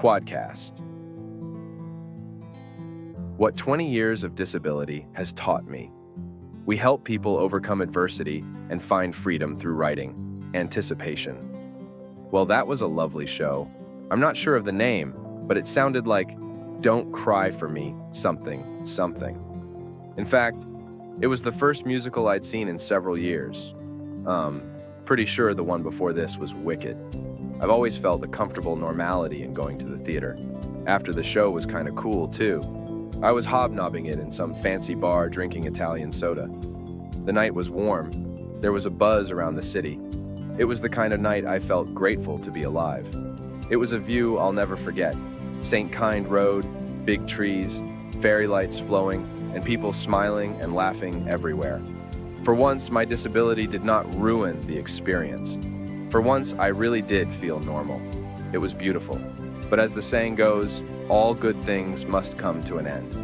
Quadcast. What 20 years of disability has taught me. We help people overcome adversity and find freedom through writing. Anticipation. Well, that was a lovely show. I'm not sure of the name, but it sounded like Don't Cry for Me, something, something. In fact, it was the first musical I'd seen in several years. Pretty sure the one before this was Wicked. I've always felt a comfortable normality in going to the theater. After the show was kind of cool, too. I was hobnobbing it in some fancy bar drinking Italian soda. The night was warm. There was a buzz around the city. It was the kind of night I felt grateful to be alive. It was a view I'll never forget. St. Kind Road, big trees, fairy lights flowing, and people smiling and laughing everywhere. For once, my disability did not ruin the experience. For once, I really did feel normal. It was beautiful. But as the saying goes, all good things must come to an end.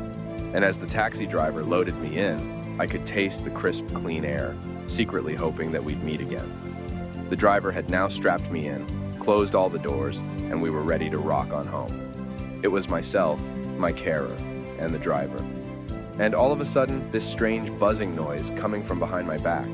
And as the taxi driver loaded me in, I could taste the crisp, clean air, secretly hoping that we'd meet again. The driver had now strapped me in, closed all the doors, and we were ready to rock on home. It was myself, my carer, and the driver. And all of a sudden, this strange buzzing noise coming from behind my back.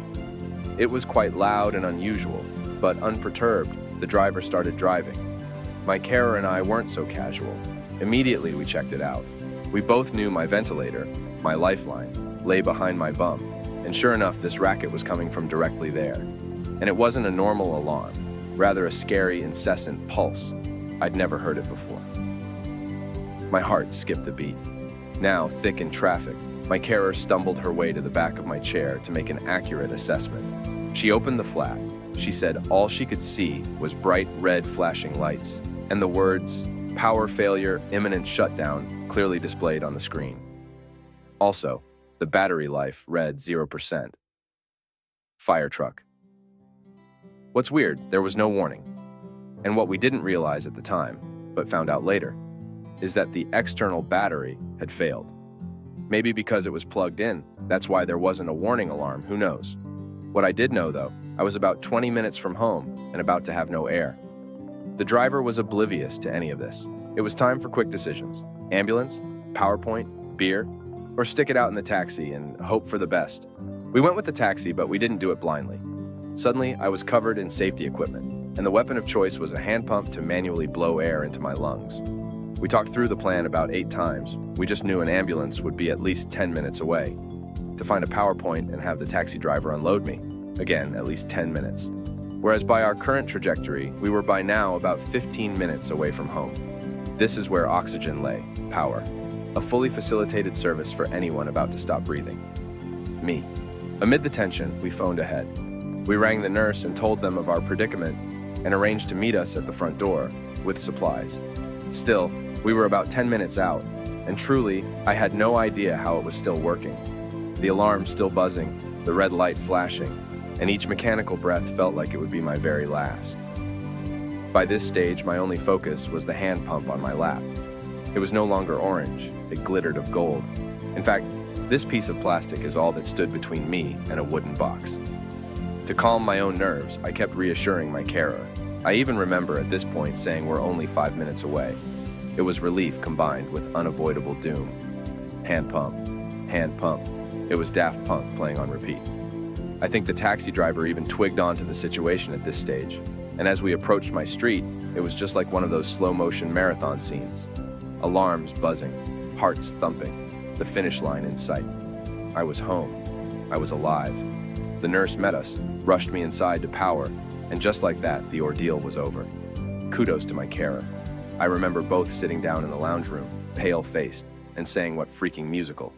It was quite loud and unusual, but unperturbed, the driver started driving. My carer and I weren't so casual. Immediately, we checked it out. We both knew my ventilator, my lifeline, lay behind my bum, and sure enough, this racket was coming from directly there. And it wasn't a normal alarm, rather a scary, incessant pulse. I'd never heard it before. My heart skipped a beat. Now, thick in traffic, my carer stumbled her way to the back of my chair to make an accurate assessment. She opened the flap. She said all she could see was bright red flashing lights, and the words, "Power failure, imminent shutdown," clearly displayed on the screen. Also, the battery life read 0%. Fire truck. What's weird, there was no warning. And what we didn't realize at the time, but found out later, is that the external battery had failed. Maybe because it was plugged in, that's why there wasn't a warning alarm, who knows. What I did know, though, I was about 20 minutes from home and about to have no air. The driver was oblivious to any of this. It was time for quick decisions. Ambulance, PowerPoint, beer, or stick it out in the taxi and hope for the best. We went with the taxi, but we didn't do it blindly. Suddenly, I was covered in safety equipment, and the weapon of choice was a hand pump to manually blow air into my lungs. We talked through the plan about 8 times. We just knew an ambulance would be at least 10 minutes away. To find a PowerPoint and have the taxi driver unload me, again, at least 10 minutes. Whereas by our current trajectory, we were by now about 15 minutes away from home. This is where oxygen lay, power, a fully facilitated service for anyone about to stop breathing. Me. Amid the tension, we phoned ahead. We rang the nurse and told them of our predicament and arranged to meet us at the front door with supplies. Still, we were about 10 minutes out, and truly, I had no idea how it was still working. The alarm still buzzing, the red light flashing, and each mechanical breath felt like it would be my very last. By this stage, my only focus was the hand pump on my lap. It was no longer orange, it glittered of gold. In fact, this piece of plastic is all that stood between me and a wooden box. To calm my own nerves, I kept reassuring my carer. I even remember at this point saying we're only 5 minutes away. It was relief combined with unavoidable doom. Hand pump, hand pump. It was Daft Punk playing on repeat. I think the taxi driver even twigged onto the situation at this stage, and as we approached my street, it was just like one of those slow-motion marathon scenes. Alarms buzzing, hearts thumping, the finish line in sight. I was home. I was alive. The nurse met us, rushed me inside to power, and just like that, the ordeal was over. Kudos to my carer. I remember both sitting down in the lounge room, pale-faced, and saying what freaking musical.